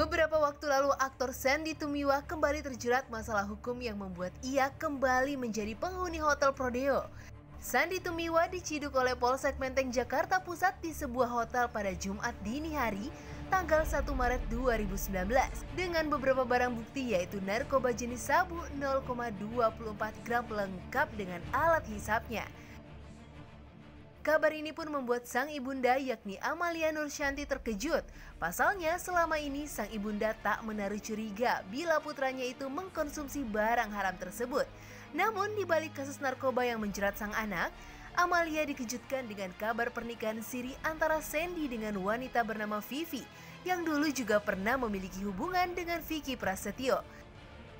Beberapa waktu lalu aktor Sandy Tumiwa kembali terjerat masalah hukum yang membuat ia kembali menjadi penghuni hotel Prodeo. Sandy Tumiwa diciduk oleh Polsek Menteng Jakarta Pusat di sebuah hotel pada Jumat dini hari, tanggal 1 Maret 2019 dengan beberapa barang bukti yaitu narkoba jenis sabu 0,24 gram lengkap dengan alat hisapnya. Kabar ini pun membuat sang ibunda yakni Amalia Nursyanti terkejut. Pasalnya selama ini sang ibunda tak menaruh curiga bila putranya itu mengkonsumsi barang haram tersebut. Namun di balik kasus narkoba yang menjerat sang anak, Amalia dikejutkan dengan kabar pernikahan siri antara Sandy dengan wanita bernama Vivi yang dulu juga pernah memiliki hubungan dengan Vicky Prasetyo.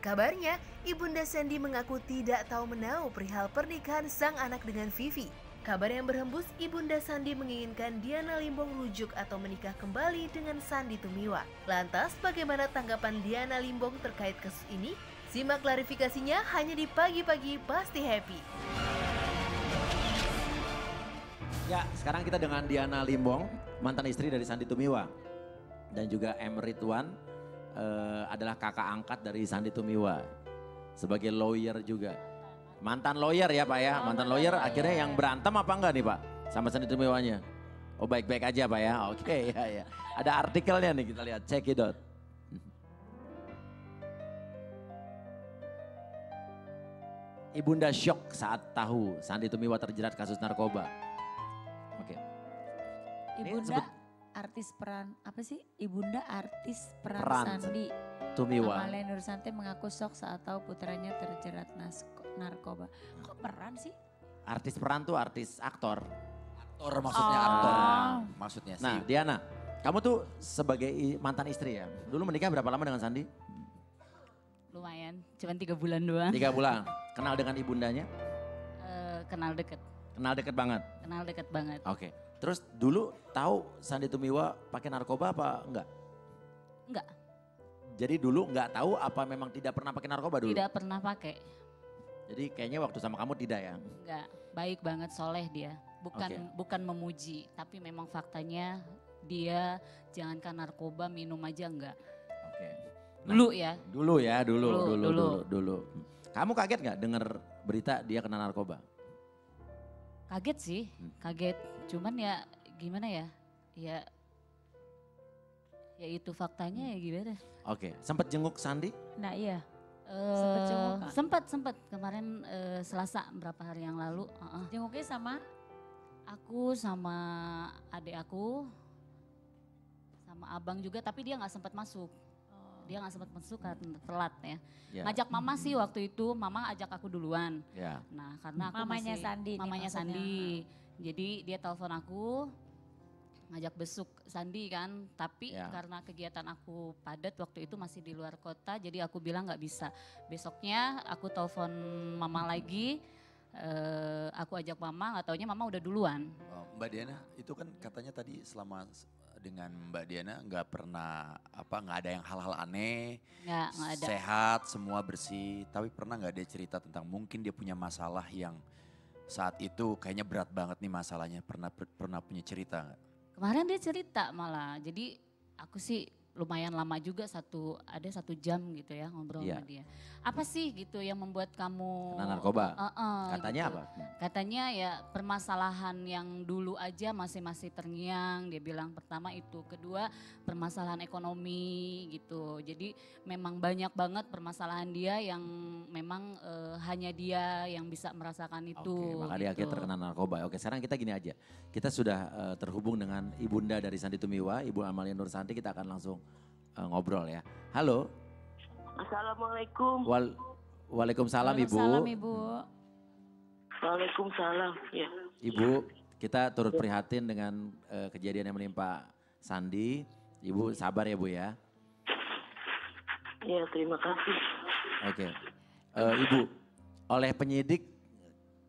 Kabarnya, ibunda Sandy mengaku tidak tahu menahu perihal pernikahan sang anak dengan Vivi. Kabar yang berhembus, ibunda Sandy menginginkan Diana Limbong rujuk atau menikah kembali dengan Sandy Tumiwa. Lantas, bagaimana tanggapan Diana Limbong terkait kasus ini? Simak klarifikasinya hanya di Pagi-Pagi Pasti Happy. Ya, sekarang kita dengan Diana Limbong, mantan istri dari Sandy Tumiwa. Dan juga M. Ridwan adalah kakak angkat dari Sandy Tumiwa. Sebagai lawyer juga. Mantan lawyer ya Pak ya, mantan lawyer akhirnya yang berantem apa enggak nih Pak sama Sandy Tumiwanya? Oh baik-baik aja Pak ya, oke ya. Ada artikelnya nih kita lihat, check it out. Ibunda syok saat tahu Sandy Tumiwa terjerat kasus narkoba. Oke. Ibunda artis peran, apa sih? Ibunda artis peran Sandy Tumiwa. Amalia Nursyanti mengaku shock saat tahu putranya terjerat narkoba. Kok peran sih? Artis peran tuh artis aktor. Aktor maksudnya aktor. Maksudnya sih. Nah Diana, kamu tuh sebagai mantan istri ya. Dulu menikah berapa lama dengan Sandy? Lumayan, cuma 3 bulan doang. 3 bulan. Kenal dengan ibundanya? Kenal deket. Kenal deket banget? Kenal deket banget. Oke. Terus dulu tahu Sandy Tumiwa pakai narkoba apa enggak? Enggak. Jadi dulu enggak tahu apa memang tidak pernah pakai narkoba dulu? Tidak pernah pakai. Jadi kayaknya waktu sama kamu tidak ya? Enggak, baik banget, soleh dia. Bukan memuji, tapi memang faktanya dia jangankan narkoba, minum aja enggak. Oke. Nah, dulu. Kamu kaget nggak dengar berita dia kena narkoba? Kaget sih, kaget. Cuman ya gimana ya, ya itu faktanya ya gimana. Oke, sempat jenguk Sandy? Nah iya. Sempat kemarin Selasa berapa hari yang lalu. Jenguknya sama? Aku sama adik aku, sama abang juga, tapi dia nggak sempat masuk. Dia nggak sempat masuk karena telat ya. Ngajak mama sih waktu itu, mama ajak aku duluan. Nah karena aku mamanya Sandy. Jadi dia telepon aku, ngajak besuk Sandy kan. Tapi karena kegiatan aku padat waktu itu masih di luar kota, jadi aku bilang nggak bisa. Besoknya aku telepon mama lagi, aku ajak mama, nggak taunya mama udah duluan. Mbak Diana, itu kan katanya tadi selama dengan Mbak Diana nggak ada yang hal-hal aneh, nggak ada. Sehat, semua bersih. Tapi pernah nggak dia cerita tentang mungkin dia punya masalah yang saat itu kayaknya berat banget nih masalahnya. Pernah punya cerita nggak? Kemarin dia cerita malah, jadi aku sih lumayan lama juga ada 1 jam gitu ya ngobrol sama dia. Apa sih gitu yang membuat kamu kena narkoba? Katanya gitu. apa? Katanya ya permasalahan yang dulu aja masih terngiang. Dia bilang pertama itu, kedua permasalahan ekonomi gitu. Jadi memang banyak banget permasalahan dia yang memang hanya dia yang bisa merasakan itu. Oke, maka dia akhirnya terkena narkoba. Oke, sekarang kita gini aja. Kita sudah terhubung dengan ibunda dari Sandy Tumiwa, Ibu Amalia Nursyanti. Kita akan langsung ngobrol ya. Halo. Assalamualaikum. Waalaikumsalam Ibu. Waalaikumsalam Ibu. Waalaikumsalam ya. Ibu, kita turut prihatin dengan kejadian yang menimpa Sandy. Ibu sabar ya Bu ya. Ya terima kasih. Oke. Ibu, oleh penyidik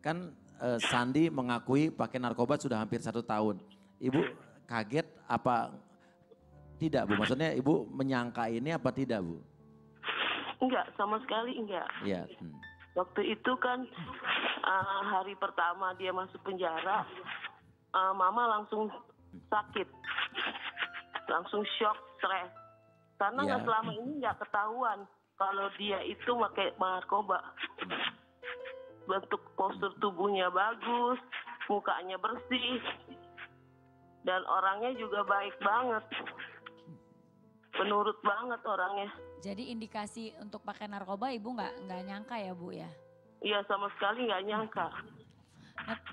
kan Sandy mengakui pakai narkoba sudah hampir 1 tahun. Ibu kaget apa tidak Bu? Maksudnya Ibu menyangka ini apa tidak Bu? Enggak, sama sekali enggak. Iya. Waktu itu kan hari pertama dia masuk penjara, mama langsung sakit. Langsung shock, stres. Karena Iya. nggak selama ini nggak ketahuan kalau dia itu pakai narkoba. Bentuk postur tubuhnya bagus, mukanya bersih, dan orangnya juga baik banget. Penurut banget orangnya. Jadi indikasi untuk pakai narkoba ibu nggak nyangka ya Bu ya? Iya, sama sekali nggak nyangka.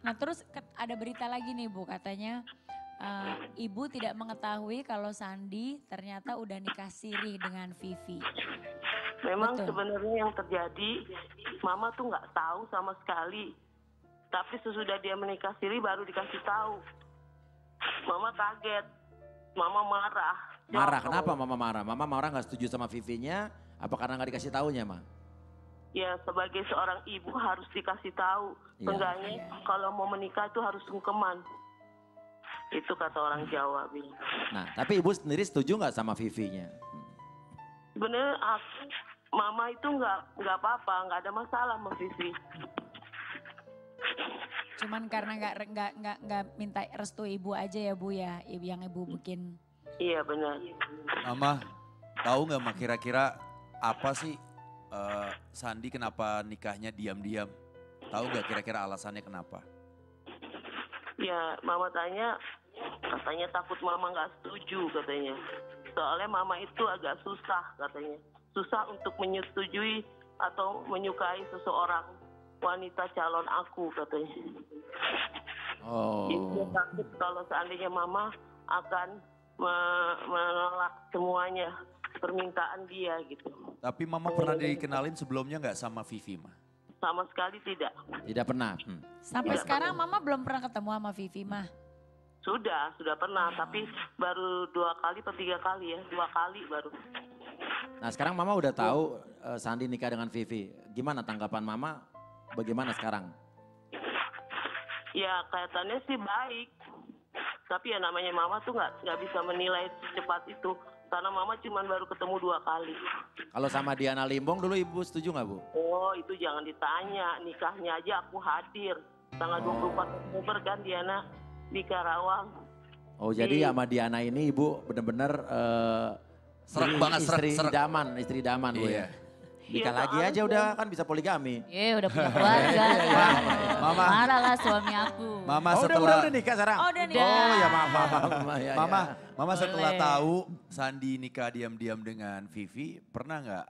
Nah terus ada berita lagi nih Bu, katanya ibu tidak mengetahui kalau Sandi ternyata udah nikah siri dengan Vivi. Memang Betul. sebenarnya yang terjadi, Mama tuh nggak tahu sama sekali. Tapi sesudah dia menikah siri baru dikasih tahu. Mama kaget, Mama marah. Marah, kenapa Mama marah? Mama marah nggak setuju sama Vivinya, apa karena nggak dikasih taunya, Ma? Ya, sebagai seorang ibu harus dikasih tahu. Iya. Seenggaknya kalau mau menikah itu harus sungkeman. Itu kata orang Jawa bilang. Nah, tapi ibu sendiri setuju nggak sama Vivinya? Sebenarnya Mama itu nggak apa-apa, nggak ada masalah sama Vivi. Cuman karena nggak minta restu ibu aja ya Bu ya, yang ibu bikin. Iya benar. Mama, tahu nggak Ma kira-kira apa sih Sandi kenapa nikahnya diam-diam? Tahu nggak kira-kira alasannya kenapa? Ya, Mama tanya, katanya takut Mama nggak setuju katanya. Soalnya Mama itu agak susah katanya. Susah untuk menyetujui atau menyukai seseorang wanita calon aku katanya. Oh. Jadi dia takut kalau seandainya Mama akan menolak semuanya permintaan dia gitu. Tapi Mama pernah dikenalin sebelumnya nggak sama Vivi, Ma? Sama sekali tidak. Tidak pernah. Sampai Tidak sekarang Mama belum pernah ketemu sama Vivi mah. Sudah pernah, tapi baru 2 kali atau 3 kali ya, 2 kali baru. Nah sekarang Mama udah tahu Sandi nikah dengan Vivi. Gimana tanggapan Mama? Bagaimana sekarang? Ya kelihatannya sih baik, tapi ya namanya Mama tuh nggak bisa menilai secepat itu, karena Mama cuma baru ketemu 2 kali. Kalau sama Diana Limbong dulu ibu setuju nggak Bu? Oh itu jangan ditanya, nikahnya aja aku hadir tanggal 24 Oktober kan Diana di Karawang. Oh jadi sama Diana ini ibu bener-bener Serak banget, istri serak. istri idaman Bu ya. Iya. Nikah Iya, lagi soalnya- aja udah kan bisa poligami. Udah punya keluarga. sekarang. Mama. Marah lah suami aku. Mama Oh setelah udah nikah sekarang? Oh, udah nikah. Oh ya maaf. Ya, Mama, ya. Mama setelah Boleh. tahu Sandi nikah diam-diam dengan Vivi, pernah nggak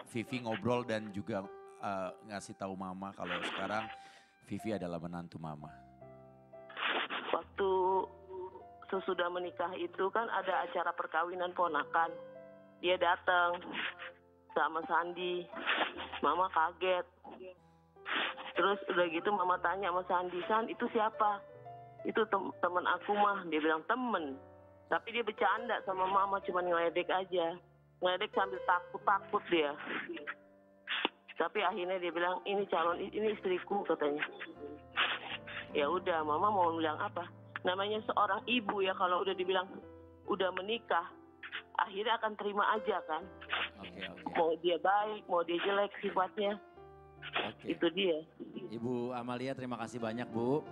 Vivi ngobrol dan juga ngasih tahu Mama kalau sekarang Vivi adalah menantu Mama? Waktu sesudah menikah itu kan ada acara perkawinan ponakan. Dia datang sama Sandi. Mama kaget. Terus udah gitu Mama tanya sama Sandi, "San, itu siapa?" "Itu teman aku mah." Dia bilang, "Temen." Tapi dia bercanda sama Mama, cuma ngeledek aja. Ngeledek sambil takut-takut dia. Tapi akhirnya dia bilang, ini istriku katanya. Ya udah, Mama mau bilang apa? Namanya seorang ibu ya, kalau udah dibilang udah menikah, akhirnya akan terima aja kan. Oke. Mau dia baik, mau dia jelek sifatnya, Oke. itu dia. Ibu Amalia terima kasih banyak Bu.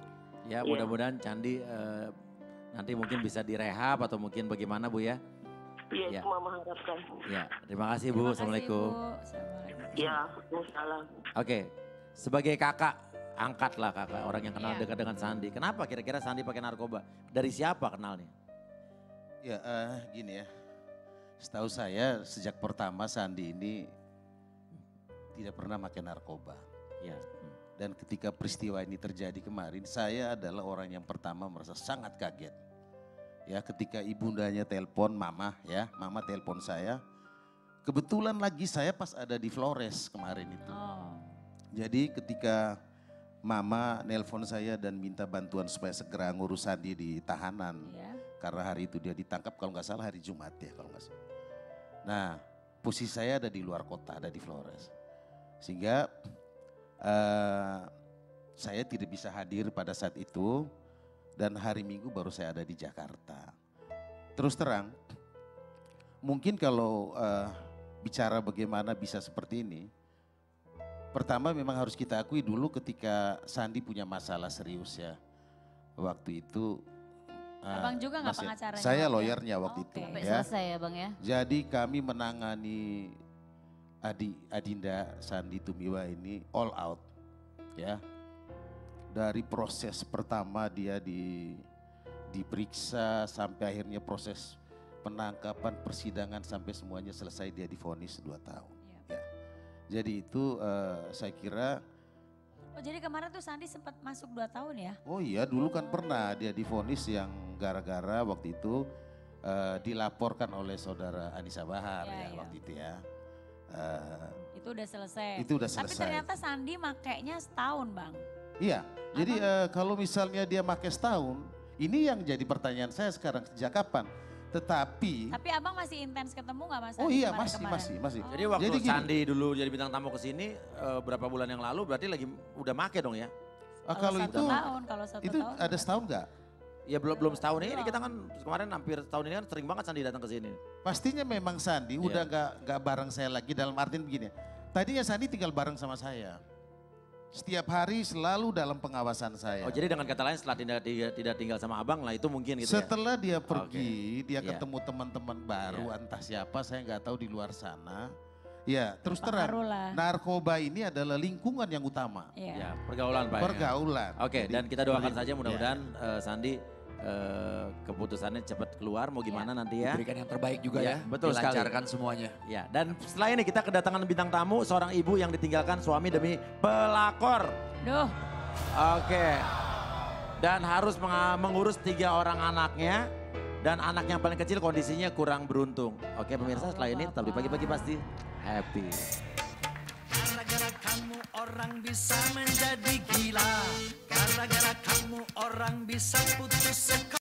Ya Iya. mudah-mudahan Candi nanti mungkin bisa direhab atau mungkin bagaimana Bu ya. Iya, Ya. itu Mama harapkan. Ya terima kasih Bu. Terima kasih, Assalamualaikum. Bu. Assalamualaikum. Ya, salam. Oke, sebagai kakak, angkatlah kakak orang yang kenal Iya. dekat dengan Sandi. Kenapa kira-kira Sandi pakai narkoba? Dari siapa kenalnya? Ya gini ya, setahu saya sejak pertama Sandi ini tidak pernah pakai narkoba. Ya. Dan ketika peristiwa ini terjadi kemarin, saya adalah orang yang pertama merasa sangat kaget. Ya ketika ibundanya telepon mama mama telepon saya. Kebetulan lagi saya pas ada di Flores kemarin itu. Oh. Jadi ketika mama nelpon saya dan minta bantuan supaya segera ngurus Sandi di tahanan. Iya. Karena hari itu dia ditangkap kalau nggak salah hari Jumat ya kalau nggak salah. Nah posisi saya ada di luar kota, ada di Flores. Sehingga saya tidak bisa hadir pada saat itu dan hari Minggu baru saya ada di Jakarta. Terus terang, mungkin kalau bicara bagaimana bisa seperti ini, pertama memang harus kita akui dulu ketika Sandi punya masalah serius ya. Waktu itu Abang juga nggak masih- pengacaranya? Saya Bang, ya? lawyernya waktu Oke. itu. Sampai Ya. selesai ya Bang ya. Jadi kami menangani Adinda Sandi Tumiwa ini all out, ya. Dari proses pertama dia diperiksa sampai akhirnya proses penangkapan, persidangan sampai semuanya selesai dia divonis 2 tahun. Iya. Ya. Jadi itu saya kira, Oh jadi kemarin tuh Sandi sempat masuk 2 tahun ya? oh iya dulu kan pernah dia divonis yang gara-gara waktu itu dilaporkan oleh saudara Anissa Bahar Iya, ya iya. waktu itu ya. Itu udah selesai. Itu udah Tapi selesai. ternyata Sandi makainya setahun Bang. Iya, jadi kalau misalnya dia pakai setahun, ini yang jadi pertanyaan saya sekarang sejak kapan? Tetapi, Tapi abang masih intens ketemu gak Mas oh Sandi iya kemarin-kemarin? masih. Jadi waktu Jadi gini. Sandi dulu jadi bintang tamu ke sini berapa bulan yang lalu berarti lagi udah make dong ya? Kalau satu itu, tahun, kalau satu itu tahun ada setahun nggak? Ya belum setahun ini Belum. kita kan kemarin hampir setahun ini kan sering banget Sandi datang ke sini. Pastinya memang Sandi Iya. udah nggak bareng saya lagi dalam artian begini. Tadinya Sandi tinggal bareng sama saya. Setiap hari selalu dalam pengawasan saya. Oh jadi dengan kata lain setelah tidak tinggal sama abang lah itu mungkin gitu ya? Setelah dia pergi, dia Iya. ketemu teman-teman baru, Iya. entah siapa saya nggak tahu di luar sana. Ya, terus terang, Pengaruh lah. narkoba ini adalah lingkungan yang utama. Iya. Ya pergaulan Pak. ya? Pergaulan. Oke Jadi, dan kita doakan boleh. saja mudah-mudahan Sandi keputusannya cepat keluar mau gimana nanti ya. Berikan yang terbaik juga Ya, ya. betul sekali. Dilancarkan semuanya. Ya, dan setelah ini kita kedatangan bintang tamu seorang ibu yang ditinggalkan suami demi pelakor. Duh, Oke. Dan harus mengurus 3 orang anaknya dan anak yang paling kecil kondisinya kurang beruntung. Oke, pemirsa setelah ini tetap di pagi-pagi pasti happy. Gara-gara kamu orang bisa menjadi gila. Gara-gara kamu orang bisa putus sekolah.